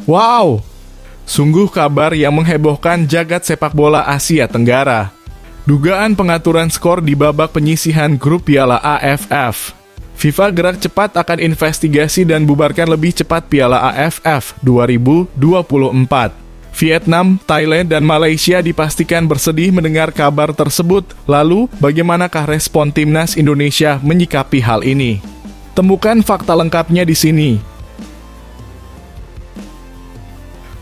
Wow, sungguh kabar yang menghebohkan jagat sepak bola Asia Tenggara. Dugaan pengaturan skor di babak penyisihan grup Piala AFF. FIFA gerak cepat akan investigasi dan bubarkan lebih cepat Piala AFF 2024. Vietnam, Thailand, dan Malaysia dipastikan bersedih mendengar kabar tersebut. Lalu, bagaimanakah respon timnas Indonesia menyikapi hal ini? Temukan fakta lengkapnya di sini.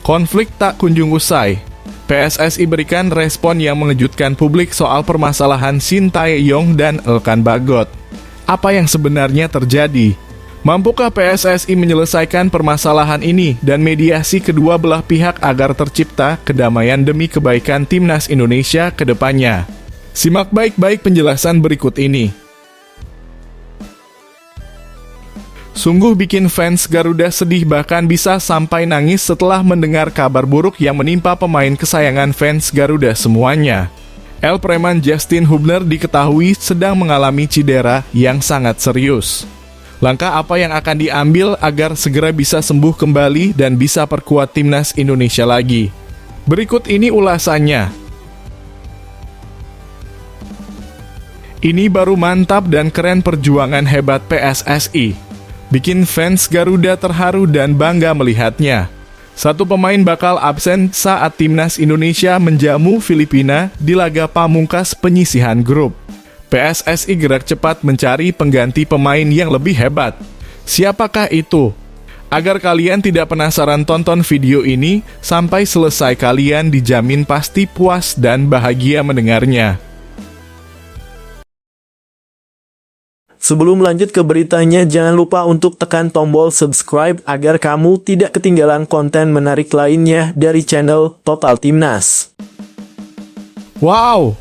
Konflik tak kunjung usai. PSSI berikan respon yang mengejutkan publik soal permasalahan Shin Tae-yong dan Elkan Bagot. Apa yang sebenarnya terjadi? Mampukah PSSI menyelesaikan permasalahan ini dan mediasi kedua belah pihak agar tercipta kedamaian demi kebaikan timnas Indonesia ke depannya? Simak baik-baik penjelasan berikut ini. Sungguh bikin fans Garuda sedih bahkan bisa sampai nangis setelah mendengar kabar buruk yang menimpa pemain kesayangan fans Garuda semuanya. El Preman Justin Hubner diketahui sedang mengalami cedera yang sangat serius. Langkah apa yang akan diambil agar segera bisa sembuh kembali dan bisa perkuat timnas Indonesia lagi? Berikut ini ulasannya. Ini baru mantap dan keren perjuangan hebat PSSI. Bikin fans Garuda terharu dan bangga melihatnya. Satu pemain bakal absen saat timnas Indonesia menjamu Filipina di laga pamungkas penyisihan grup. PSSI gerak cepat mencari pengganti pemain yang lebih hebat. Siapakah itu? Agar kalian tidak penasaran, tonton video ini sampai selesai, kalian dijamin pasti puas dan bahagia mendengarnya. Sebelum lanjut ke beritanya, jangan lupa untuk tekan tombol subscribe agar kamu tidak ketinggalan konten menarik lainnya dari channel Total Timnas. Wow,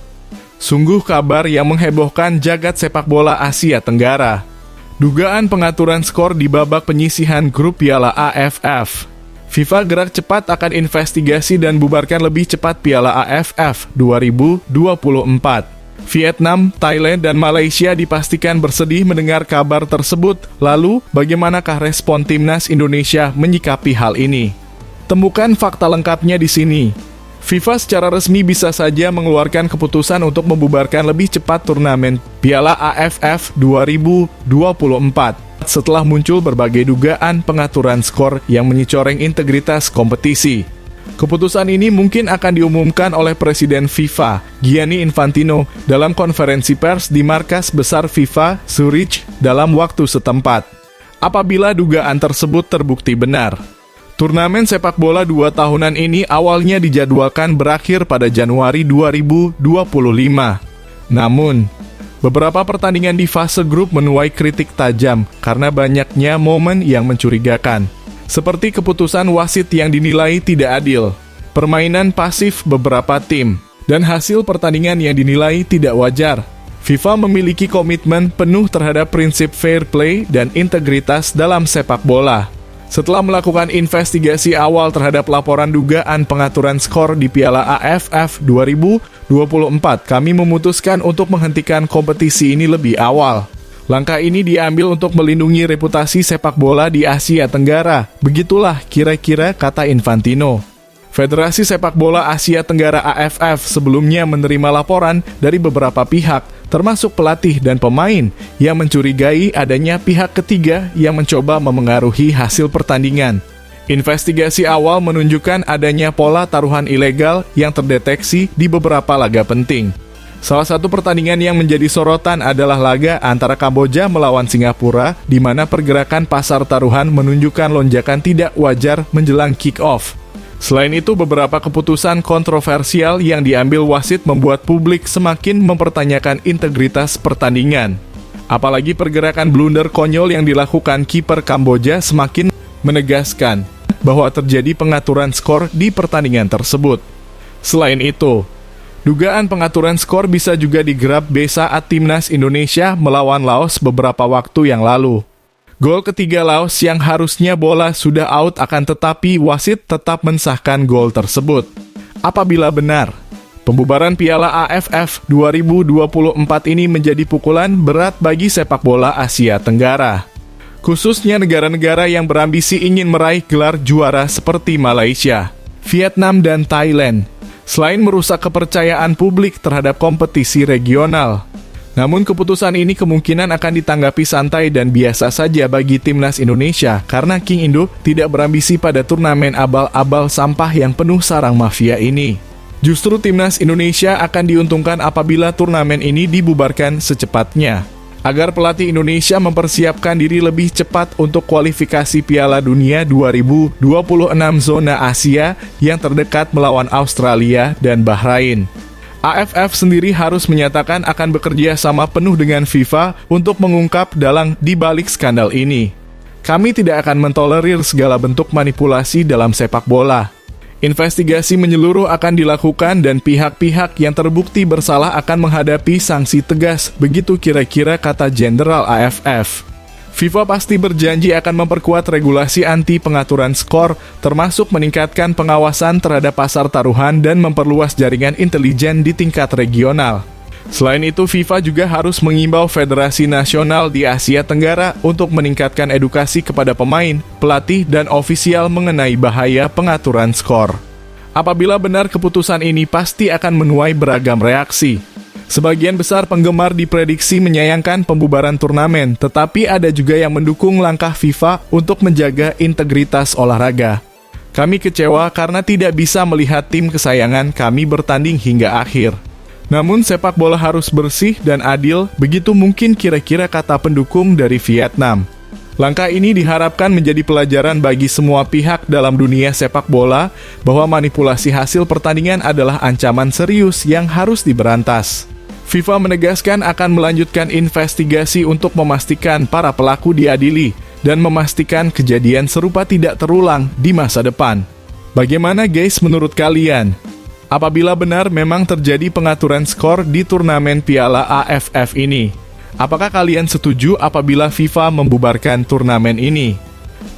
sungguh kabar yang menghebohkan jagat sepak bola Asia Tenggara. Dugaan pengaturan skor di babak penyisihan grup Piala AFF. FIFA gerak cepat akan investigasi dan bubarkan lebih cepat Piala AFF 2024. Vietnam, Thailand, dan Malaysia dipastikan bersedih mendengar kabar tersebut. Lalu, bagaimanakah respon timnas Indonesia menyikapi hal ini? Temukan fakta lengkapnya di sini. FIFA secara resmi bisa saja mengeluarkan keputusan untuk membubarkan lebih cepat turnamen Piala AFF 2024 setelah muncul berbagai dugaan pengaturan skor yang mencoreng integritas kompetisi. Keputusan ini mungkin akan diumumkan oleh Presiden FIFA, Gianni Infantino, dalam konferensi pers di markas besar FIFA, Zurich, dalam waktu setempat. Apabila dugaan tersebut terbukti benar. Turnamen sepak bola 2 tahunan ini awalnya dijadwalkan berakhir pada Januari 2025. Namun, beberapa pertandingan di fase grup menuai kritik tajam karena banyaknya momen yang mencurigakan. Seperti keputusan wasit yang dinilai tidak adil, permainan pasif beberapa tim, dan hasil pertandingan yang dinilai tidak wajar. FIFA memiliki komitmen penuh terhadap prinsip fair play dan integritas dalam sepak bola. Setelah melakukan investigasi awal terhadap laporan dugaan pengaturan skor di Piala AFF 2024, kami memutuskan untuk menghentikan kompetisi ini lebih awal. Langkah ini diambil untuk melindungi reputasi sepak bola di Asia Tenggara. Begitulah kira-kira kata Infantino. Federasi Sepak Bola Asia Tenggara AFF sebelumnya menerima laporan dari beberapa pihak, termasuk pelatih dan pemain, yang mencurigai adanya pihak ketiga yang mencoba memengaruhi hasil pertandingan. Investigasi awal menunjukkan adanya pola taruhan ilegal yang terdeteksi di beberapa laga penting. Salah satu pertandingan yang menjadi sorotan adalah laga antara Kamboja melawan Singapura, di mana pergerakan pasar taruhan menunjukkan lonjakan tidak wajar menjelang kick-off. Selain itu, beberapa keputusan kontroversial yang diambil wasit membuat publik semakin mempertanyakan integritas pertandingan. Apalagi pergerakan blunder konyol yang dilakukan kiper Kamboja semakin menegaskan bahwa terjadi pengaturan skor di pertandingan tersebut. Selain itu, dugaan pengaturan skor bisa juga digerap B saat timnas Indonesia melawan Laos beberapa waktu yang lalu. Gol ketiga Laos yang harusnya bola sudah out akan tetapi wasit tetap mensahkan gol tersebut. Apabila benar, pembubaran Piala AFF 2024 ini menjadi pukulan berat bagi sepak bola Asia Tenggara. khususnya negara-negara yang berambisi ingin meraih gelar juara seperti Malaysia, Vietnam, dan Thailand, selain merusak kepercayaan publik terhadap kompetisi regional. Namun keputusan ini kemungkinan akan ditanggapi santai dan biasa saja bagi timnas Indonesia karena King Indo tidak berambisi pada turnamen abal-abal sampah yang penuh sarang mafia ini. Justru timnas Indonesia akan diuntungkan apabila turnamen ini dibubarkan secepatnya, agar pelatih Indonesia mempersiapkan diri lebih cepat untuk kualifikasi Piala Dunia 2026 zona Asia yang terdekat melawan Australia dan Bahrain. AFF sendiri harus menyatakan akan bekerja sama penuh dengan FIFA untuk mengungkap dalang di balik skandal ini. Kami tidak akan mentolerir segala bentuk manipulasi dalam sepak bola. Investigasi menyeluruh akan dilakukan dan pihak-pihak yang terbukti bersalah akan menghadapi sanksi tegas, begitu kira-kira kata Jenderal AFF. FIFA pasti berjanji akan memperkuat regulasi anti pengaturan skor, termasuk meningkatkan pengawasan terhadap pasar taruhan dan memperluas jaringan intelijen di tingkat regional. Selain itu, FIFA juga harus mengimbau federasi nasional di Asia Tenggara untuk meningkatkan edukasi kepada pemain, pelatih, dan ofisial mengenai bahaya pengaturan skor. Apabila benar keputusan ini pasti akan menuai beragam reaksi. Sebagian besar penggemar diprediksi menyayangkan pembubaran turnamen, tetapi ada juga yang mendukung langkah FIFA untuk menjaga integritas olahraga. Kami kecewa karena tidak bisa melihat tim kesayangan kami bertanding hingga akhir. Namun sepak bola harus bersih dan adil, begitu mungkin kira-kira kata pendukung dari Vietnam. Langkah ini diharapkan menjadi pelajaran bagi semua pihak dalam dunia sepak bola bahwa manipulasi hasil pertandingan adalah ancaman serius yang harus diberantas. FIFA menegaskan akan melanjutkan investigasi untuk memastikan para pelaku diadili dan memastikan kejadian serupa tidak terulang di masa depan. Bagaimana guys menurut kalian? Apabila benar memang terjadi pengaturan skor di turnamen Piala AFF ini, apakah kalian setuju apabila FIFA membubarkan turnamen ini?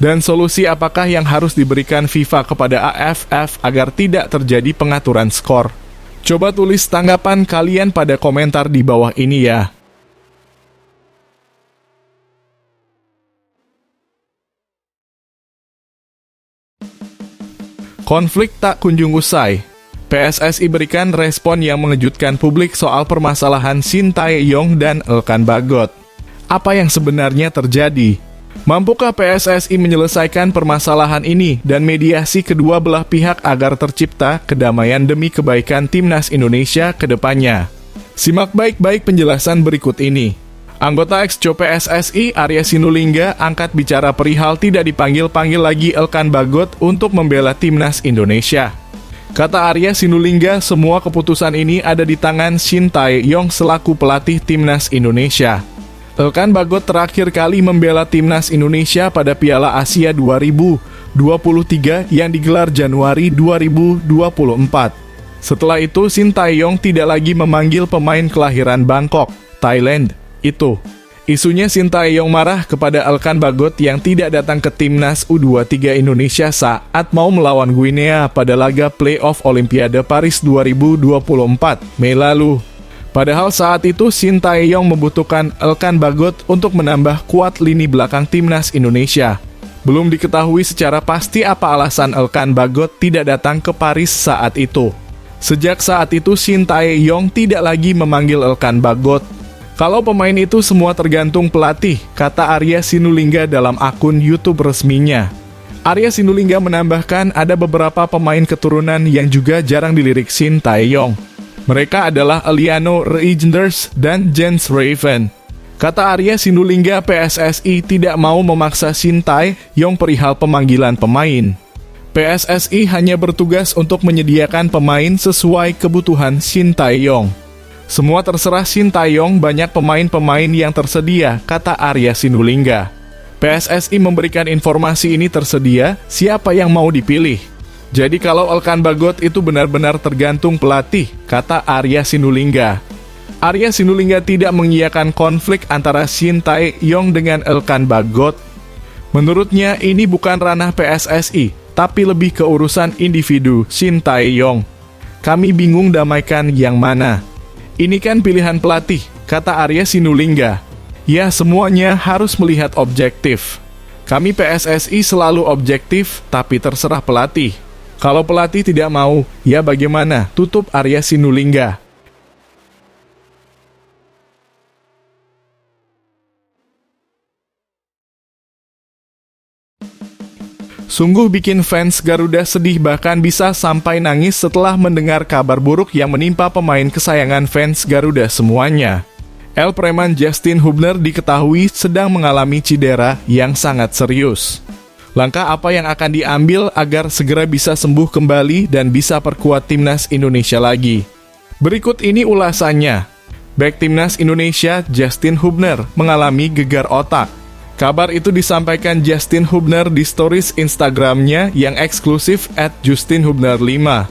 Dan solusi apakah yang harus diberikan FIFA kepada AFF agar tidak terjadi pengaturan skor? Coba tulis tanggapan kalian pada komentar di bawah ini ya. Konflik tak kunjung usai. PSSI berikan respon yang mengejutkan publik soal permasalahan Shin Tae-yong dan Elkan Bagot. Apa yang sebenarnya terjadi? Mampukah PSSI menyelesaikan permasalahan ini dan mediasi kedua belah pihak agar tercipta kedamaian demi kebaikan timnas Indonesia ke depannya? Simak baik-baik penjelasan berikut ini. Anggota ex-Co PSSI Arya Sinulinga angkat bicara perihal tidak dipanggil-panggil lagi Elkan Bagot untuk membela timnas Indonesia. Kata Arya Sinulinga, semua keputusan ini ada di tangan Shin Tae-yong selaku pelatih timnas Indonesia. Elkan Bagot terakhir kali membela timnas Indonesia pada Piala Asia 2023 yang digelar Januari 2024. Setelah itu, Shin Tae-yong tidak lagi memanggil pemain kelahiran Bangkok, Thailand, itu. Isunya Shin Tae-yong marah kepada Elkan Bagot yang tidak datang ke timnas U23 Indonesia saat mau melawan Guinea pada laga playoff Olimpiade Paris 2024 Mei lalu. Padahal saat itu Shin Tae-yong membutuhkan Elkan Bagot untuk menambah kuat lini belakang timnas Indonesia. Belum diketahui secara pasti apa alasan Elkan Bagot tidak datang ke Paris saat itu. Sejak saat itu Shin Tae-yong tidak lagi memanggil Elkan Bagot. Kalau pemain itu semua tergantung pelatih, kata Arya Sinulinga dalam akun YouTube resminya. Arya Sinulinga menambahkan ada beberapa pemain keturunan yang juga jarang dilirik Shin Tae-yong. Mereka adalah Eliano Reijnders dan Jens Raven. Kata Arya Sinulinga, PSSI tidak mau memaksa Shin Tae-yong perihal pemanggilan pemain. PSSI hanya bertugas untuk menyediakan pemain sesuai kebutuhan Shin Tae-yong. Semua terserah Shin Tae-yong, banyak pemain-pemain yang tersedia, kata Arya Sinulinga. PSSI memberikan informasi ini tersedia, siapa yang mau dipilih. Jadi kalau Elkan Bagot itu benar-benar tergantung pelatih, kata Arya Sinulinga. Arya Sinulinga tidak mengiyakan konflik antara Shin Tae-yong dengan Elkan Bagot. Menurutnya ini bukan ranah PSSI, tapi lebih ke urusan individu Shin Tae-yong. Kami bingung damaikan yang mana. Ini kan pilihan pelatih, kata Arya Sinulinga. Ya, semuanya harus melihat objektif. Kami PSSI selalu objektif, tapi terserah pelatih. Kalau pelatih tidak mau, ya bagaimana? Tutup Arya Sinulinga. Sungguh bikin fans Garuda sedih, bahkan bisa sampai nangis setelah mendengar kabar buruk yang menimpa pemain kesayangan fans Garuda semuanya. El Preman Justin Hubner diketahui sedang mengalami cedera yang sangat serius. Langkah apa yang akan diambil agar segera bisa sembuh kembali dan bisa perkuat timnas Indonesia lagi? Berikut ini ulasannya. Bek timnas Indonesia Justin Hubner mengalami gegar otak. Kabar itu disampaikan Justin Hubner di stories Instagramnya yang eksklusif @JustinHubner5.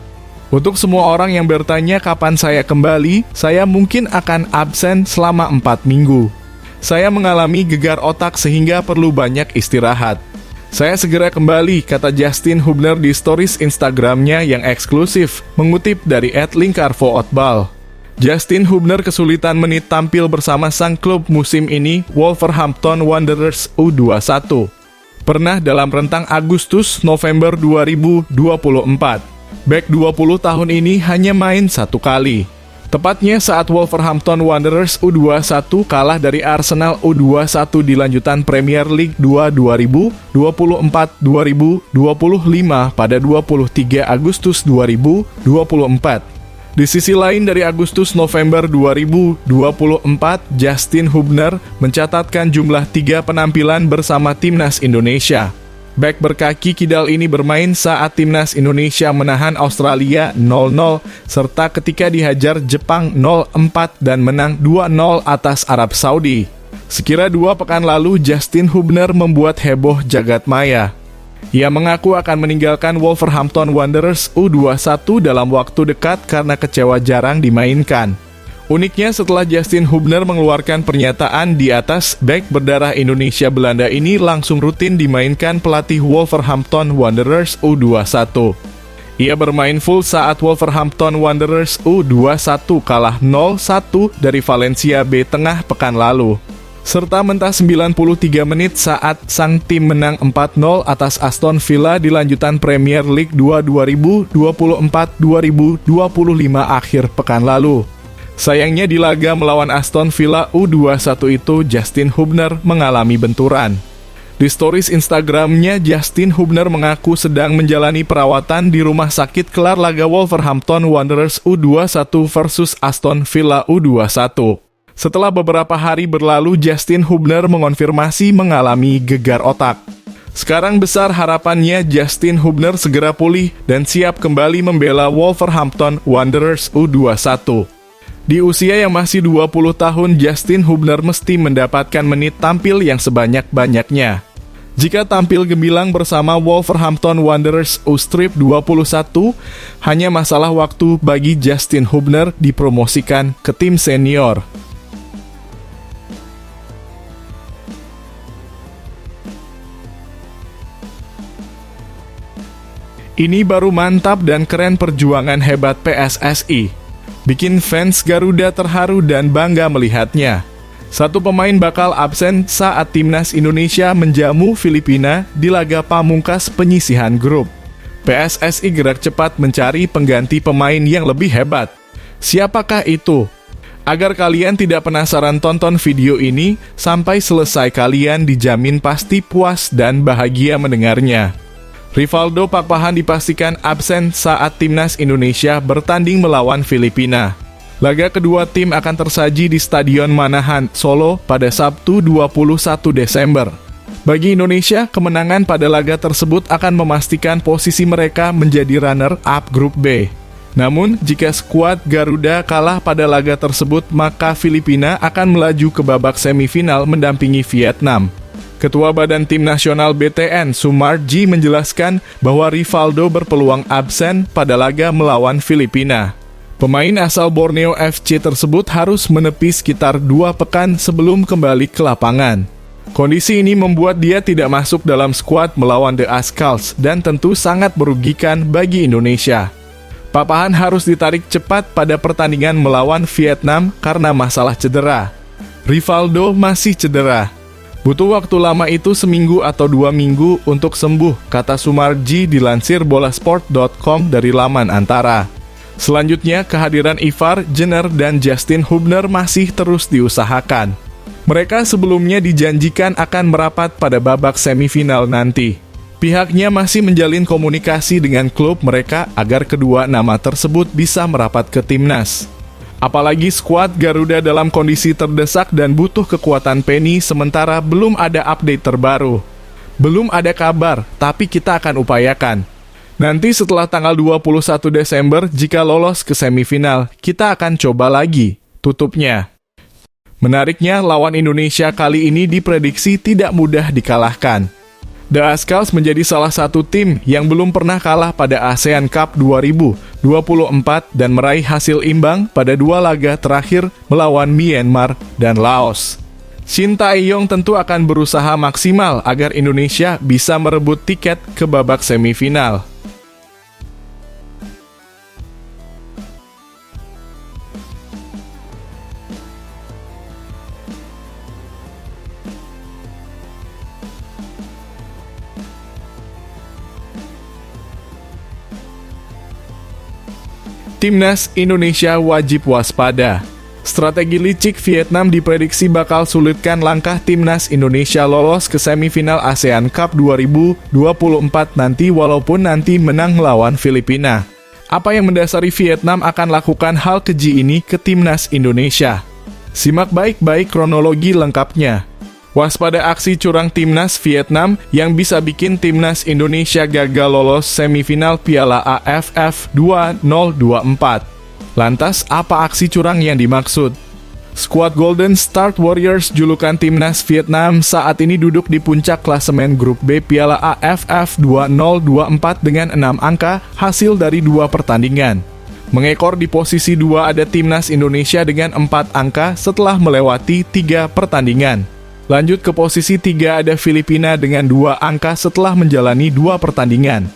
Untuk semua orang yang bertanya kapan saya kembali, saya mungkin akan absen selama 4 minggu. Saya mengalami gegar otak sehingga perlu banyak istirahat. Saya segera kembali, kata Justin Hubner di stories Instagramnya yang eksklusif, mengutip dari @lingkarvootbal. Justin Hubner kesulitan menit tampil bersama sang klub musim ini, Wolverhampton Wanderers U21. Pernah dalam rentang Agustus-November 2024. Bek 20 tahun ini hanya main 1 kali. Tepatnya saat Wolverhampton Wanderers U21 kalah dari Arsenal U21 di lanjutan Premier League 2 2024-2025 pada 23 Agustus 2024. Di sisi lain dari Agustus-November 2024, Justin Hubner mencatatkan jumlah 3 penampilan bersama timnas Indonesia. Bek berkaki kidal ini bermain saat timnas Indonesia menahan Australia 0-0, serta ketika dihajar Jepang 0-4 dan menang 2-0 atas Arab Saudi. Sekira 2 pekan lalu, Justin Hubner membuat heboh jagat maya. Ia mengaku akan meninggalkan Wolverhampton Wanderers U21 dalam waktu dekat karena kecewa jarang dimainkan. Uniknya, setelah Justin Hubner mengeluarkan pernyataan di atas, bek berdarah Indonesia Belanda ini langsung rutin dimainkan pelatih Wolverhampton Wanderers U21. Ia bermain full saat Wolverhampton Wanderers U21 kalah 0-1 dari Valencia B tengah pekan lalu, serta mentah 93 menit saat sang tim menang 4-0 atas Aston Villa di lanjutan Premier League 2 2024-2025 akhir pekan lalu. Sayangnya di laga melawan Aston Villa U21 itu, Justin Hubner mengalami benturan. Di stories Instagramnya, Justin Hubner mengaku sedang menjalani perawatan di rumah sakit kelar laga Wolverhampton Wanderers U21 versus Aston Villa U21. Setelah beberapa hari berlalu, Justin Hubner mengonfirmasi mengalami gegar otak. Sekarang besar harapannya Justin Hubner segera pulih dan siap kembali membela Wolverhampton Wanderers U21. Di usia yang masih 20 tahun, Justin Hubner mesti mendapatkan menit tampil yang sebanyak-banyaknya. Jika tampil gemilang bersama Wolverhampton Wanderers U21, hanya masalah waktu bagi Justin Hubner dipromosikan ke tim senior. Ini baru mantap dan keren perjuangan hebat PSSI. Bikin fans Garuda terharu dan bangga melihatnya. Satu pemain bakal absen saat timnas Indonesia menjamu Filipina di laga pamungkas penyisihan grup. PSSI gerak cepat mencari pengganti pemain yang lebih hebat. Siapakah itu? Agar kalian tidak penasaran, tonton video ini sampai selesai, kalian dijamin pasti puas dan bahagia mendengarnya. Rivaldo Pakpahan dipastikan absen saat timnas Indonesia bertanding melawan Filipina. Laga kedua tim akan tersaji di Stadion Manahan, Solo pada Sabtu 21 Desember. Bagi Indonesia, kemenangan pada laga tersebut akan memastikan posisi mereka menjadi runner-up grup B. Namun, jika skuad Garuda kalah pada laga tersebut, maka Filipina akan melaju ke babak semifinal mendampingi Vietnam. Ketua Badan Tim Nasional BTN, Sumarji, menjelaskan bahwa Rivaldo berpeluang absen pada laga melawan Filipina. Pemain asal Borneo FC tersebut harus menepi sekitar 2 pekan sebelum kembali ke lapangan. Kondisi ini membuat dia tidak masuk dalam skuad melawan The Ascals dan tentu sangat merugikan bagi Indonesia. Pakpahan harus ditarik cepat pada pertandingan melawan Vietnam karena masalah cedera. Rivaldo masih cedera. Butuh waktu lama itu seminggu atau 2 minggu untuk sembuh, kata Sumarji dilansir bolasport.com dari laman Antara. Selanjutnya, kehadiran Ivar, Jenner, dan Justin Hubner masih terus diusahakan. Mereka sebelumnya dijanjikan akan merapat pada babak semifinal nanti. Pihaknya masih menjalin komunikasi dengan klub mereka agar kedua nama tersebut bisa merapat ke timnas. Apalagi skuad Garuda dalam kondisi terdesak dan butuh kekuatan Penny, sementara belum ada update terbaru. Belum ada kabar, tapi kita akan upayakan. Nanti setelah tanggal 21 Desember, jika lolos ke semifinal, kita akan coba lagi, tutupnya. Menariknya, lawan Indonesia kali ini diprediksi tidak mudah dikalahkan. The Azkals menjadi salah satu tim yang belum pernah kalah pada ASEAN Cup 2024 dan meraih hasil imbang pada 2 laga terakhir melawan Myanmar dan Laos. Shin Tae-yong tentu akan berusaha maksimal agar Indonesia bisa merebut tiket ke babak semifinal. Timnas Indonesia wajib waspada. Strategi licik Vietnam diprediksi bakal sulitkan langkah Timnas Indonesia lolos ke semifinal ASEAN Cup 2024 nanti walaupun nanti menang melawan Filipina. Apa yang mendasari Vietnam akan lakukan hal keji ini ke Timnas Indonesia? Simak baik-baik kronologi lengkapnya. Waspada aksi curang Timnas Vietnam yang bisa bikin Timnas Indonesia gagal lolos semifinal Piala AFF 2024. Lantas, apa aksi curang yang dimaksud? Skuad Golden Star Warriors julukan Timnas Vietnam saat ini duduk di puncak klasemen Grup B Piala AFF 2024 dengan 6 angka hasil dari 2 pertandingan. Mengekor di posisi 2 ada Timnas Indonesia dengan 4 angka setelah melewati 3 pertandingan. Lanjut ke posisi 3 ada Filipina dengan 2 angka setelah menjalani 2 pertandingan.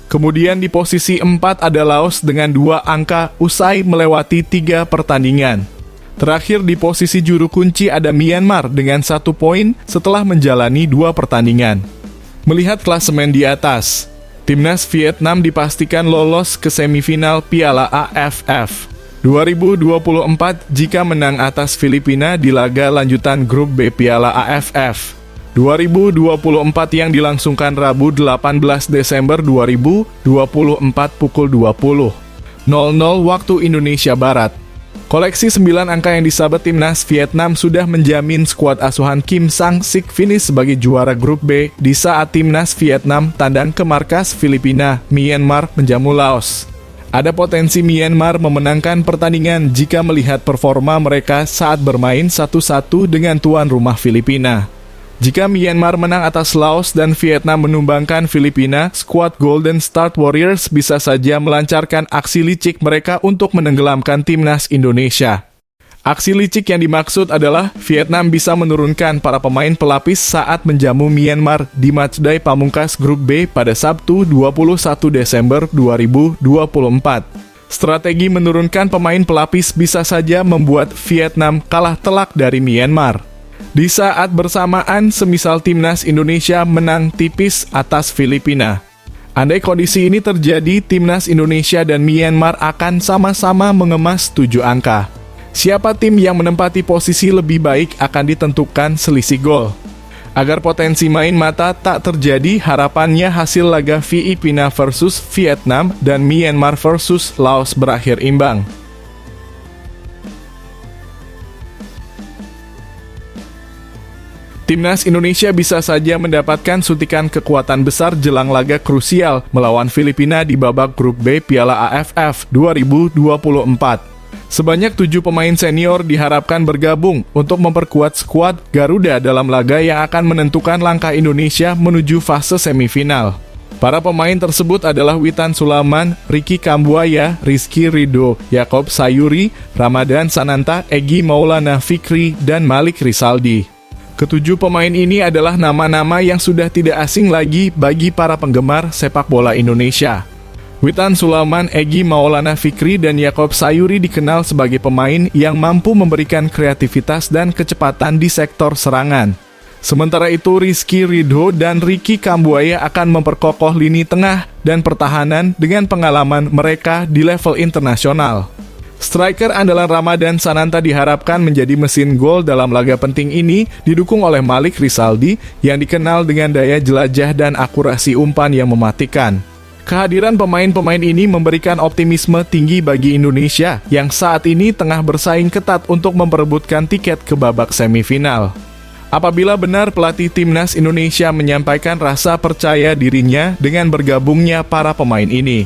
Kemudian di posisi 4 ada Laos dengan 2 angka usai melewati 3 pertandingan. Terakhir di posisi juru kunci ada Myanmar dengan 1 poin setelah menjalani 2 pertandingan. Melihat klasemen di atas, Timnas Vietnam dipastikan lolos ke semifinal Piala AFF 2024 jika menang atas Filipina di laga lanjutan Grup B Piala AFF 2024 yang dilangsungkan Rabu 18 Desember 2024 pukul 20.00 waktu Indonesia Barat. Koleksi 9 angka yang disabet Timnas Vietnam sudah menjamin skuad asuhan Kim Sang-sik finish sebagai juara Grup B di saat Timnas Vietnam tandang ke markas Filipina, Myanmar menjamu Laos. Ada potensi Myanmar memenangkan pertandingan jika melihat performa mereka saat bermain 1-1 dengan tuan rumah Filipina. Jika Myanmar menang atas Laos dan Vietnam menumbangkan Filipina, skuad Golden Star Warriors bisa saja melancarkan aksi licik mereka untuk menenggelamkan Timnas Indonesia. Aksi licik yang dimaksud adalah Vietnam bisa menurunkan para pemain pelapis saat menjamu Myanmar di matchday pamungkas Grup B pada Sabtu 21 Desember 2024. Strategi menurunkan pemain pelapis bisa saja membuat Vietnam kalah telak dari Myanmar. Di saat bersamaan, semisal Timnas Indonesia menang tipis atas Filipina. Andai kondisi ini terjadi, Timnas Indonesia dan Myanmar akan sama-sama mengemas 7 angka. Siapa tim yang menempati posisi lebih baik akan ditentukan selisih gol. Agar potensi main mata tak terjadi, harapannya hasil laga Filipina versus Vietnam dan Myanmar versus Laos berakhir imbang. Timnas Indonesia bisa saja mendapatkan suntikan kekuatan besar jelang laga krusial melawan Filipina di babak Grup B Piala AFF 2024. Sebanyak 7 pemain senior diharapkan bergabung untuk memperkuat skuad Garuda dalam laga yang akan menentukan langkah Indonesia menuju fase semifinal. Para pemain tersebut adalah Witan Sulaiman, Ricky Kambuaya, Rizky Ridho, Yakob Sayuri, Ramadan Sananta, Egy Maulana Fikri, dan Malik Rizaldi. Ketujuh pemain ini adalah nama-nama yang sudah tidak asing lagi bagi para penggemar sepak bola Indonesia. Witan Sulaiman, Egy Maulana Fikri, dan Yakob Sayuri dikenal sebagai pemain yang mampu memberikan kreativitas dan kecepatan di sektor serangan. Sementara itu, Rizky Ridho dan Ricky Kambuaya akan memperkokoh lini tengah dan pertahanan dengan pengalaman mereka di level internasional. Striker andalan Ramadan Sananta diharapkan menjadi mesin gol dalam laga penting ini, didukung oleh Malik Rizaldi yang dikenal dengan daya jelajah dan akurasi umpan yang mematikan. Kehadiran pemain-pemain ini memberikan optimisme tinggi bagi Indonesia yang saat ini tengah bersaing ketat untuk memperebutkan tiket ke babak semifinal. Apabila benar pelatih timnas Indonesia menyampaikan rasa percaya dirinya dengan bergabungnya para pemain ini,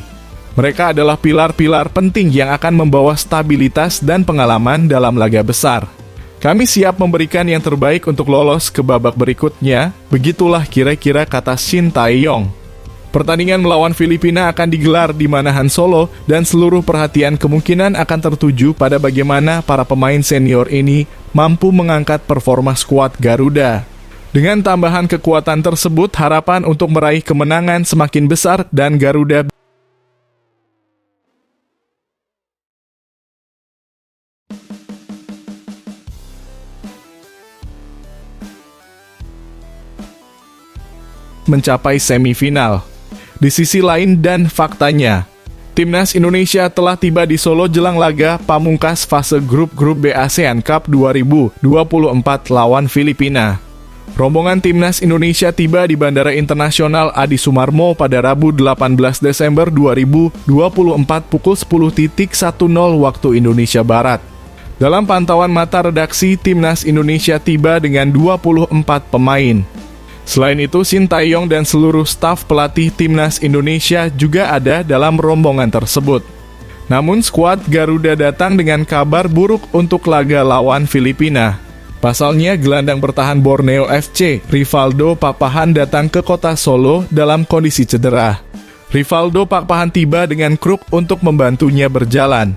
mereka adalah pilar-pilar penting yang akan membawa stabilitas dan pengalaman dalam laga besar. Kami siap memberikan yang terbaik untuk lolos ke babak berikutnya, begitulah kira-kira kata Shin Tae-yong. Pertandingan melawan Filipina akan digelar di Manahan Solo dan seluruh perhatian kemungkinan akan tertuju pada bagaimana para pemain senior ini mampu mengangkat performa skuad Garuda. Dengan tambahan kekuatan tersebut, harapan untuk meraih kemenangan semakin besar dan Garuda mencapai semifinal. Di sisi lain dan faktanya, Timnas Indonesia telah tiba di Solo jelang laga pamungkas fase grup B ASEAN Cup 2024 lawan Filipina. Rombongan Timnas Indonesia tiba di Bandara Internasional Adi Sumarmo pada Rabu 18 Desember 2024 pukul 10.10 waktu Indonesia Barat. Dalam pantauan mata redaksi, Timnas Indonesia tiba dengan 24 pemain. Selain itu, Shin Tae-yong dan seluruh staf pelatih Timnas Indonesia juga ada dalam rombongan tersebut. Namun, skuad Garuda datang dengan kabar buruk untuk laga lawan Filipina. Pasalnya, gelandang bertahan Borneo FC, Rivaldo Pakpahan datang ke kota Solo dalam kondisi cedera. Rivaldo Pakpahan tiba dengan kruk untuk membantunya berjalan.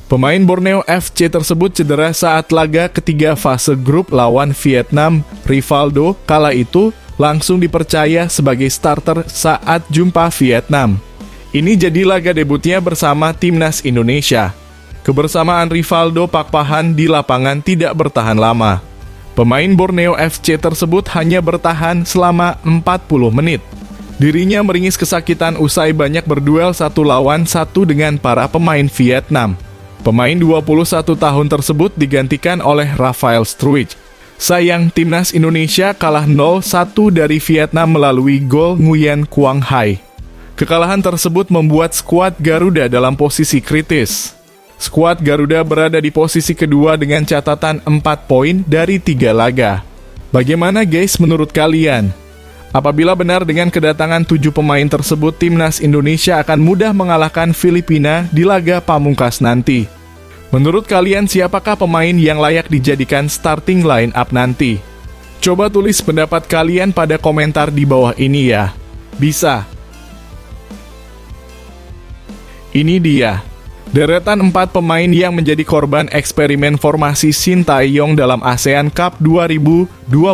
Pemain Borneo FC tersebut cedera saat laga ketiga fase grup lawan Vietnam. Rivaldo kala itu langsung dipercaya sebagai starter saat jumpa Vietnam. Ini jadi laga debutnya bersama Timnas Indonesia. Kebersamaan Rivaldo Pakpahan di lapangan tidak bertahan lama. Pemain Borneo FC tersebut hanya bertahan selama 40 menit. Dirinya meringis kesakitan usai banyak berduel 1 lawan 1 dengan para pemain Vietnam. Pemain 21 tahun tersebut digantikan oleh Rafael Struij. Sayang, Timnas Indonesia kalah 0-1 dari Vietnam melalui gol Nguyen Quang Hai. Kekalahan tersebut membuat skuad Garuda dalam posisi kritis. Skuad Garuda berada di posisi kedua dengan catatan 4 poin dari 3 laga. Bagaimana guys menurut kalian? Apabila benar dengan kedatangan 7 pemain tersebut, Timnas Indonesia akan mudah mengalahkan Filipina di laga pamungkas nanti. Menurut kalian siapakah pemain yang layak dijadikan starting line up nanti? Coba tulis pendapat kalian pada komentar di bawah ini ya. Bisa. Ini dia deretan 4 pemain yang menjadi korban eksperimen formasi Shin Tae-yong dalam ASEAN Cup 2024.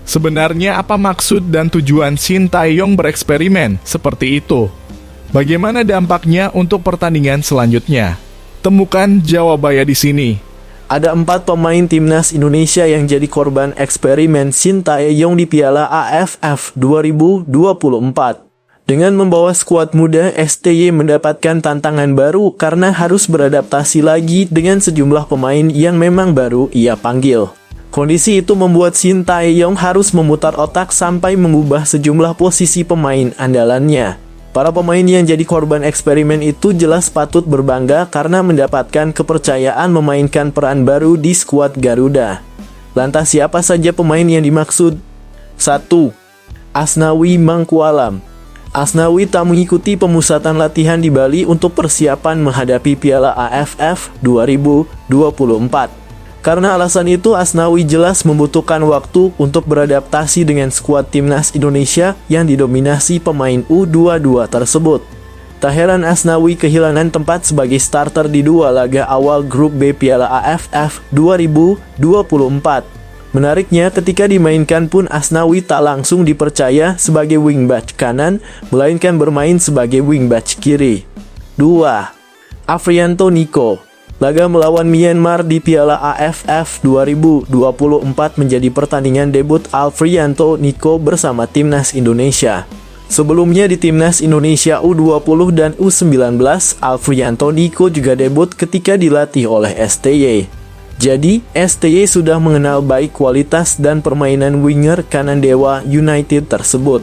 Sebenarnya apa maksud dan tujuan Shin Tae-yong bereksperimen seperti itu? Bagaimana dampaknya untuk pertandingan selanjutnya? Temukan jawabannya di sini. Ada 4 pemain Timnas Indonesia yang jadi korban eksperimen Shin Tae-yong di Piala AFF 2024. Dengan membawa skuad muda, STY mendapatkan tantangan baru karena harus beradaptasi lagi dengan sejumlah pemain yang memang baru ia panggil. Kondisi itu membuat Shin Tae-yong harus memutar otak sampai mengubah sejumlah posisi pemain andalannya. Para pemain yang jadi korban eksperimen itu jelas patut berbangga karena mendapatkan kepercayaan memainkan peran baru di skuad Garuda. Lantas siapa saja pemain yang dimaksud? 1. Asnawi Mangkualam. Asnawi tak mengikuti pemusatan latihan di Bali untuk persiapan menghadapi Piala AFF 2024. Karena alasan itu, Asnawi jelas membutuhkan waktu untuk beradaptasi dengan skuad Timnas Indonesia yang didominasi pemain U22 tersebut. Tak heran Asnawi kehilangan tempat sebagai starter di 2 laga awal grup B Piala AFF 2024. Menariknya, ketika dimainkan pun Asnawi tak langsung dipercaya sebagai wingback kanan, melainkan bermain sebagai wingback kiri. 2. Afriyanto Nico. Laga melawan Myanmar di Piala AFF 2024 menjadi pertandingan debut Afriyanto Nico bersama Timnas Indonesia. Sebelumnya di Timnas Indonesia U20 dan U19, Afriyanto Nico juga debut ketika dilatih oleh STY. Jadi, STY sudah mengenal baik kualitas dan permainan winger kanan Dewa United tersebut.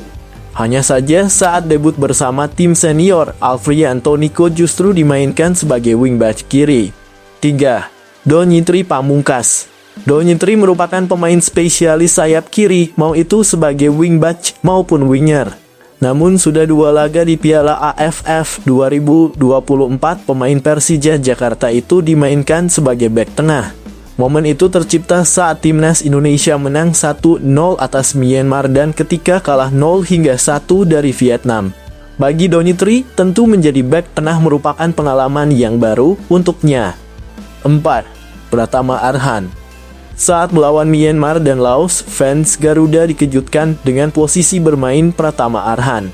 Hanya saja saat debut bersama tim senior, Afriyanto Nico justru dimainkan sebagai wingback kiri. 3. Donyitri Pamungkas. Donyitri merupakan pemain spesialis sayap kiri, mau itu sebagai wingback maupun winger. Namun sudah 2 laga di Piala AFF 2024, pemain Persija Jakarta itu dimainkan sebagai bek tengah. Momen itu tercipta saat Timnas Indonesia menang 1-0 atas Myanmar dan ketika kalah 0-1 dari Vietnam. Bagi Donyitri, tentu menjadi bek tengah merupakan pengalaman yang baru untuknya. 4. Pratama Arhan. Saat melawan Myanmar dan Laos, fans Garuda dikejutkan dengan posisi bermain Pratama Arhan.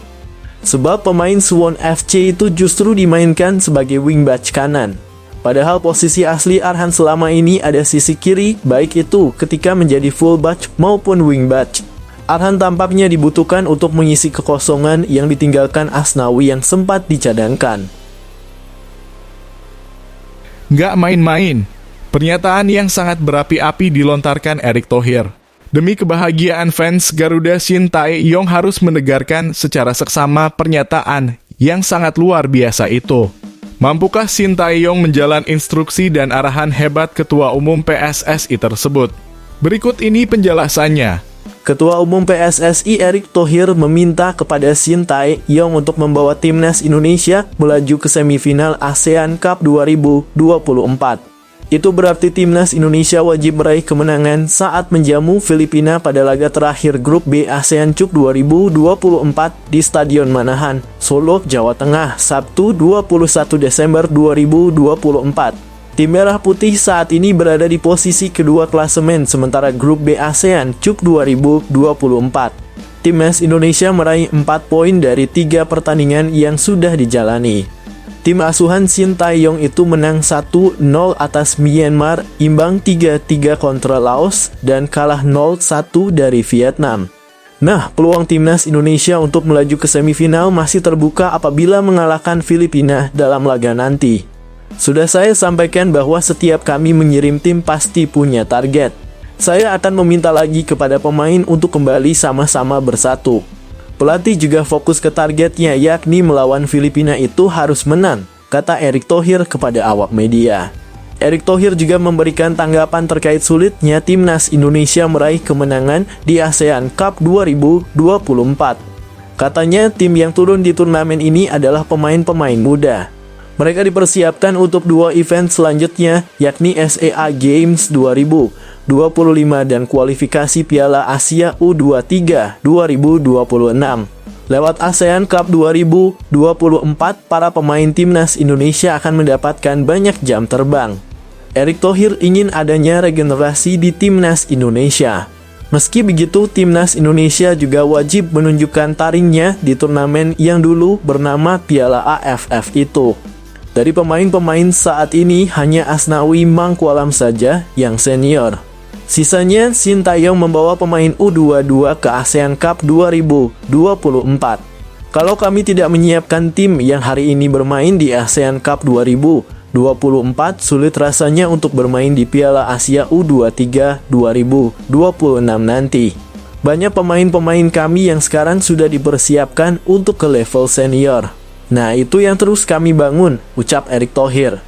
Sebab pemain Suwon FC itu justru dimainkan sebagai wingback kanan. Padahal posisi asli Arhan selama ini ada sisi kiri, baik itu ketika menjadi fullback maupun wingback. Arhan tampaknya dibutuhkan untuk mengisi kekosongan yang ditinggalkan Asnawi yang sempat dicadangkan. Nggak main-main. Pernyataan yang sangat berapi-api dilontarkan Erick Thohir. Demi kebahagiaan fans Garuda, Shin Tae-yong harus menegarkan secara seksama pernyataan yang sangat luar biasa itu. Mampukah Shin Tae-yong menjalan instruksi dan arahan hebat Ketua Umum PSSI tersebut? Berikut ini penjelasannya. Ketua Umum PSSI Erick Thohir meminta kepada Shin Tae-yong untuk membawa Timnas Indonesia melaju ke semifinal ASEAN Cup 2024. Itu berarti Timnas Indonesia wajib meraih kemenangan saat menjamu Filipina pada laga terakhir Grup B ASEAN Cup 2024 di Stadion Manahan, Solo, Jawa Tengah, Sabtu 21 Desember 2024. Tim Merah Putih saat ini berada di posisi kedua klasemen sementara Grup B ASEAN Cup 2024. Timnas Indonesia meraih 4 poin dari 3 pertandingan yang sudah dijalani. Tim asuhan Shin Tae-yong itu menang 1-0 atas Myanmar, imbang 3-3 kontra Laos, dan kalah 0-1 dari Vietnam. Nah, peluang Timnas Indonesia untuk melaju ke semifinal masih terbuka apabila mengalahkan Filipina dalam laga nanti. Sudah saya sampaikan bahwa setiap kami mengirim tim pasti punya target. Saya akan meminta lagi kepada pemain untuk kembali sama-sama bersatu. Pelatih juga fokus ke targetnya, yakni melawan Filipina itu harus menang, kata Erick Thohir kepada awak media. Erick Thohir juga memberikan tanggapan terkait sulitnya Timnas Indonesia meraih kemenangan di ASEAN Cup 2024. Katanya tim yang turun di turnamen ini adalah pemain-pemain muda. Mereka dipersiapkan untuk 2 event selanjutnya, yakni SEA Games 2025 dan kualifikasi Piala Asia U23 2026. Lewat ASEAN Cup 2024, para pemain Timnas Indonesia akan mendapatkan banyak jam terbang. Erick Thohir ingin adanya regenerasi di Timnas Indonesia. Meski begitu, Timnas Indonesia juga wajib menunjukkan taringnya di turnamen yang dulu bernama Piala AFF itu. Dari pemain-pemain saat ini, hanya Asnawi Mangkualam saja yang senior. Sisanya, Shin Tae-yong membawa pemain U22 ke ASEAN Cup 2024. Kalau kami tidak menyiapkan tim yang hari ini bermain di ASEAN Cup 2024, sulit rasanya untuk bermain di Piala Asia U23 2026 nanti. Banyak pemain-pemain kami yang sekarang sudah dipersiapkan untuk ke level senior. Nah, itu yang terus kami bangun, ucap Erick Thohir.